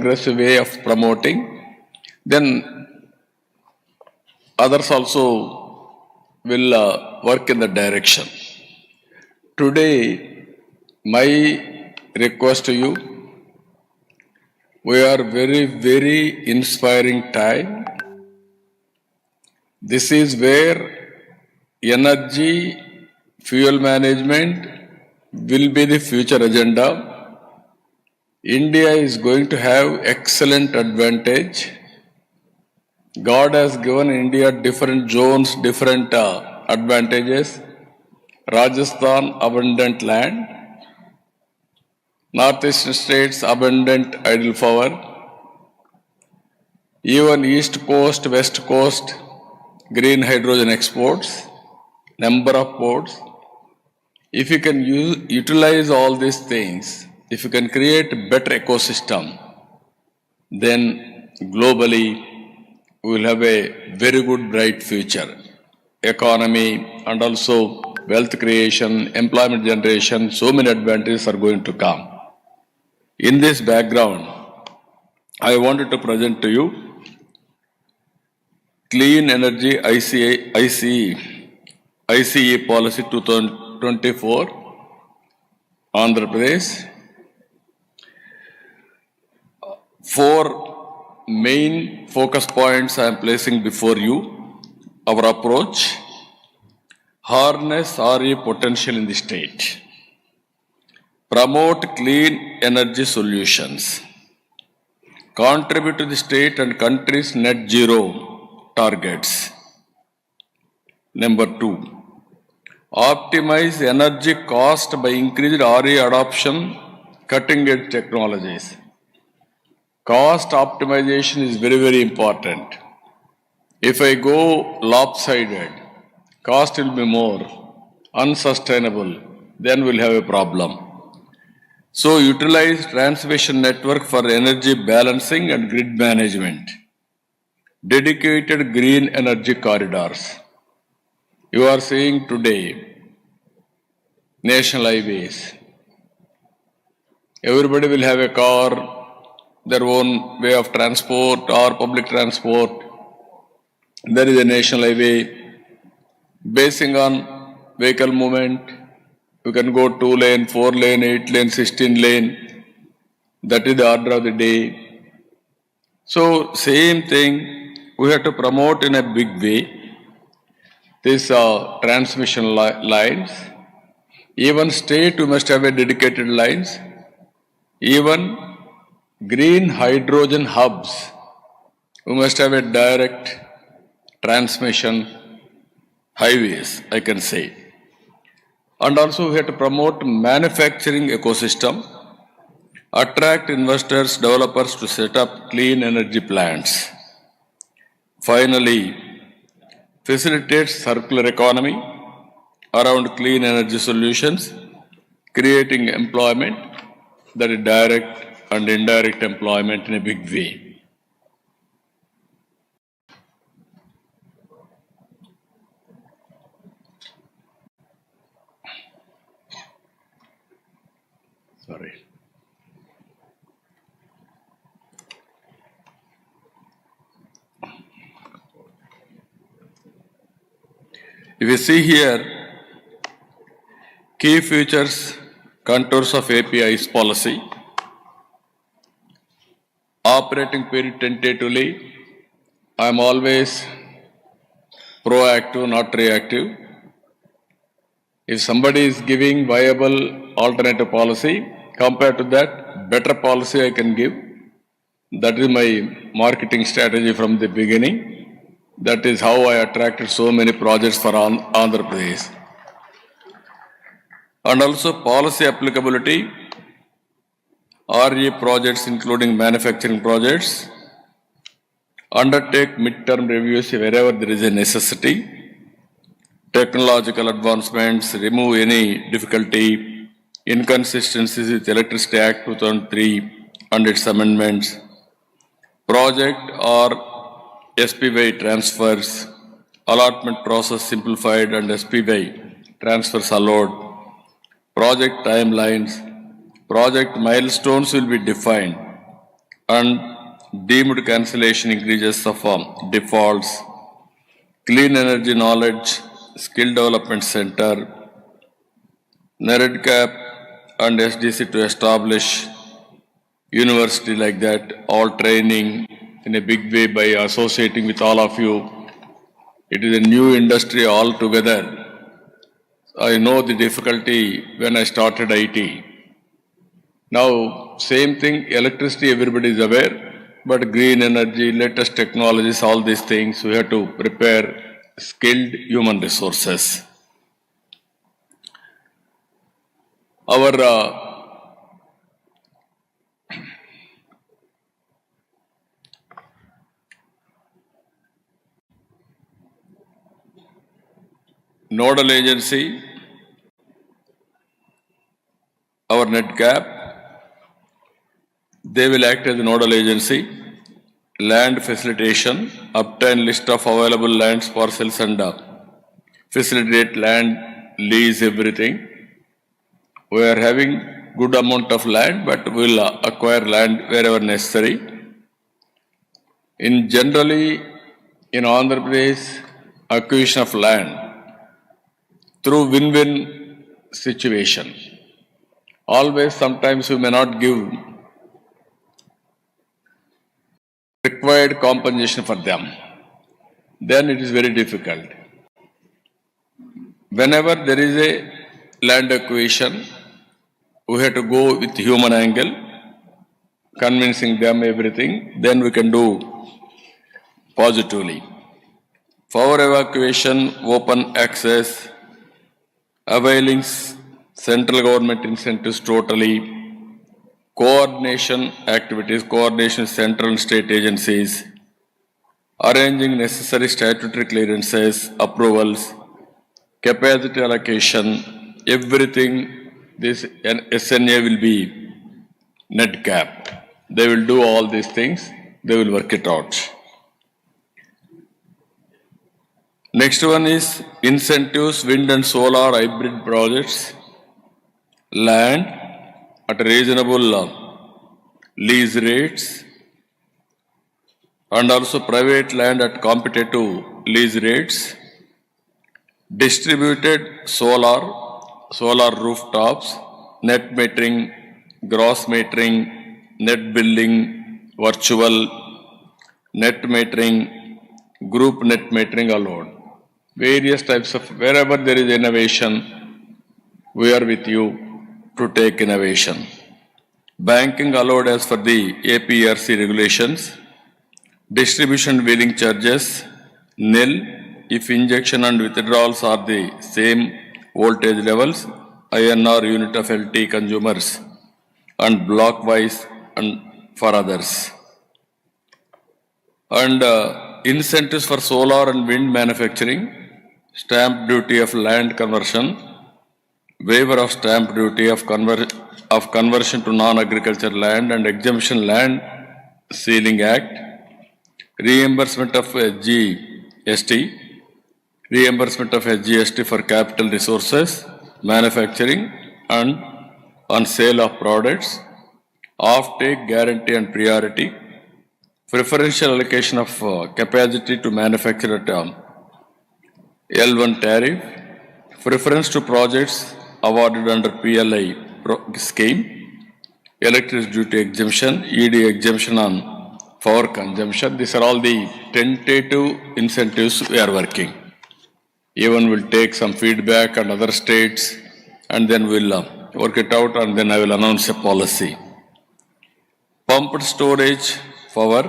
aggressive way of promoting, then others also will work in the direction. Today, my request to you, we are very inspiring time. This is where energy, fuel management will be the future agenda. India is going to have excellent advantage. God has given India different zones, different advantages. Rajasthan, abundant land. Northeastern states, abundant idle power. Even East Coast, West Coast, green hydrogen exports, number of ports. If you can utilize all these things, if you can create a better ecosystem, then globally we will have a very good, bright future. Economy and also wealth creation, employment generation, so many advantages are going to come. In this background, I wanted to present to you Clean Energy ICE Policy 2024, Andhra Pradesh. 4 main focus points I am placing before you. Our approach: harness RE potential in the state, promote clean energy solutions, contribute to the state and country's net zero targets. Number 2, optimize energy cost by increased RE adoption, cutting edge technologies. Cost optimization is very important. If I go lopsided, cost will be more, unsustainable, then we'll have a problem. So utilize transmission network for energy balancing and grid management. Dedicated green energy corridors. You are seeing today national highways. Everybody will have a car, their own way of transport or public transport. There is a national highway. Basing on vehicle movement, you can go 2 lane, 4 lane, 8 lane, 16 lane. That is the order of the day. So same thing, we have to promote in a big way these transmission lines. Even state, we must have a dedicated lines. Even green hydrogen hubs, we must have a direct transmission highways, I can say. And also we have to promote manufacturing ecosystem, attract investors, developers to set up clean energy plants. Finally, facilitate circular economy around clean energy solutions, creating employment, that is direct and indirect employment in a big way. Sorry. If you see here, key features, contours of API's policy, operating period tentatively, I am always proactive, not reactive. If somebody is giving viable alternative policy, compared to that, better policy I can give. That is my marketing strategy from the beginning. That is how I attracted so many projects for Andhra Pradesh. And also policy applicability, RE projects including manufacturing projects, undertake mid-term reviews wherever there is a necessity, technological advancements, remove any difficulty, inconsistencies with Electricity Act 2003 and its amendments, project or SPY transfers, allotment process simplified and SPY transfers allowed, project timelines, project milestones will be defined, and deemed cancellation increases of defaults, clean energy knowledge, skill development center, NEREDCAP and SDC to establish university like that, all training in a big way by associating with all of you. It is a new industry altogether. I know the difficulty when I started IT. Now, same thing, electricity, everybody is aware, but green energy, latest technologies, all these things, we have to prepare skilled human resources. Our nodal agency, our NEDCAP, they will act as a nodal agency, land facilitation, obtain list of available lands, parcels and facilitate land, lease, everything. We are having good amount of land, but we will acquire land wherever necessary. In generally, in Andhra Pradesh, acquisition of land through win-win situation. Always, sometimes we may not give required compensation for them. Then it is very difficult. Whenever there is a land acquisition, we have to go with human angle, convincing them everything, then we can do positively. For evacuation, open access, availing central government incentives totally, coordination activities, coordination central and state agencies, arranging necessary statutory clearances, approvals, capacity allocation, everything, this SNA will be NEDCAP. They will do all these things, they will work it out. Next one is incentives, wind and solar hybrid projects, land at reasonable lease rates, and also private land at competitive lease rates, distributed solar rooftops, net metering, gross metering, net billing, virtual, net metering, group net metering allowed. Various types of, wherever there is innovation, we are with you to take innovation. Banking allowed as per the APRC regulations. Distribution wheeling charges nil if injection and withdrawals are the same voltage levels, INR unit of LT consumers, and block wise and for others. And incentives for solar and wind manufacturing, stamp duty of land conversion, waiver of stamp duty of conversion to non-agricultural land and exemption land ceiling act, reimbursement of SGST, reimbursement of SGST for capital resources, manufacturing and on sale of products, off-take guarantee and priority, preferential allocation of capacity to manufacture at L1 tariff, preference to projects awarded under PLI scheme, electricity duty exemption, ED exemption on power consumption. These are all the tentative incentives we are working. Even we'll take some feedback and other states and then we'll work it out and then I will announce a policy. Pumped storage power,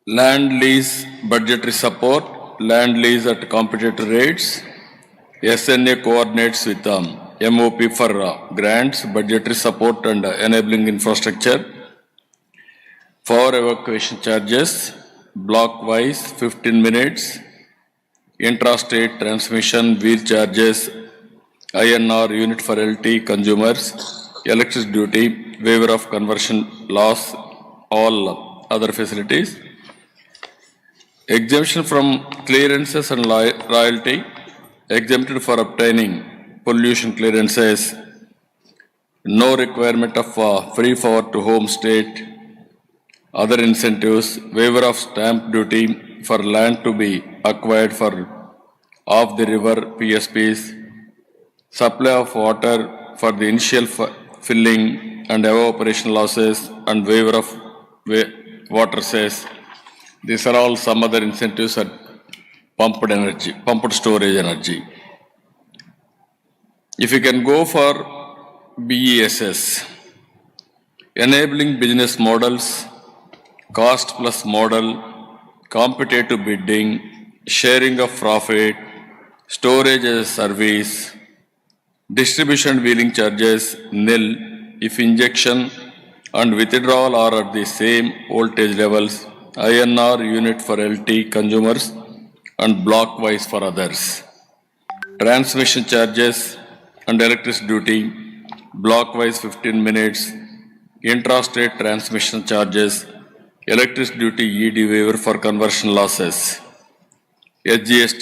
land lease budgetary support, land lease at competitive rates, SNA coordinates with MOP for grants, budgetary support and enabling infrastructure, for evacuation charges, block wise 15 minutes, intrastate transmission, wheel charges, INR unit for LT consumers, electricity duty, waiver of conversion loss, all other facilities, exemption from clearances and royalty, exempted for obtaining pollution clearances, no requirement of free power to home state, other incentives, waiver of stamp duty for land to be acquired for off the river PSPs, supply of water for the initial filling and evaporation losses, and waiver of water cess. These are all some other incentives at pumped storage energy. If you can go for BESS, enabling business models, cost plus model, competitive bidding, sharing of profit, storage as a service, distribution wheeling charges nil if injection and withdrawal are at the same voltage levels, INR unit for LT consumers and block wise for others. Transmission charges and electricity duty, block wise 15 minutes, intrastate transmission charges, electricity duty ED waiver for conversion losses, SGST